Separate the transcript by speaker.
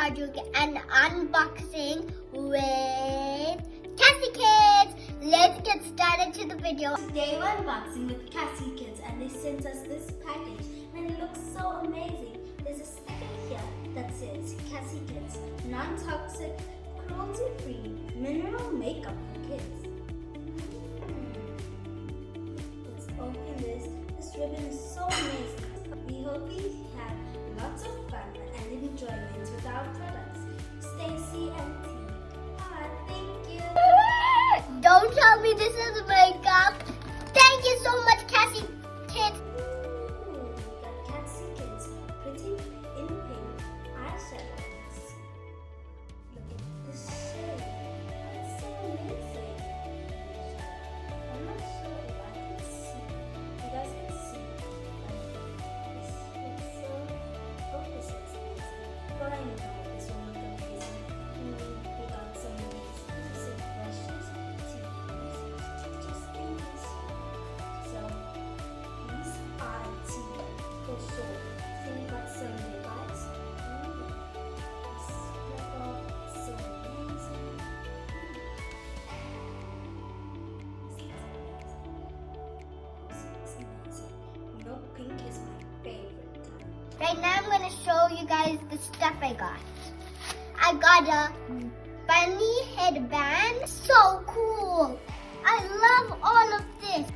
Speaker 1: are doing an unboxing with Cassie Kids. Let's get started to the video.
Speaker 2: Today we're unboxing with Cassie Kids and they sent us this package and it looks so amazing. There's a sticker here that says Cassie Kids, non-toxic, cruelty-free, mineral makeup for kids. Let's open this. This ribbon is so amazing. We hope we have lots of fun and enjoyment with our products. Stacy and T. Thank you.
Speaker 1: Don't tell me this is makeup. Thank you so much, Cassie Kids.
Speaker 2: Ooh, we got Cassie Kids pretty in pink eyeshadows. Look at this shade. It's so amazing. I'm not sure if I can see. You guys can see. Like, it's so focuses. But I know this will look amazing. We got some of these basic brushes, just things. So these are tea for sure. So we got some device. This purple, so amazing. This is amazing. You know, pink is my favorite color.
Speaker 1: Right now I'm going to show you guys the stuff I got. I got a bunny headband. So cool. I love all of this.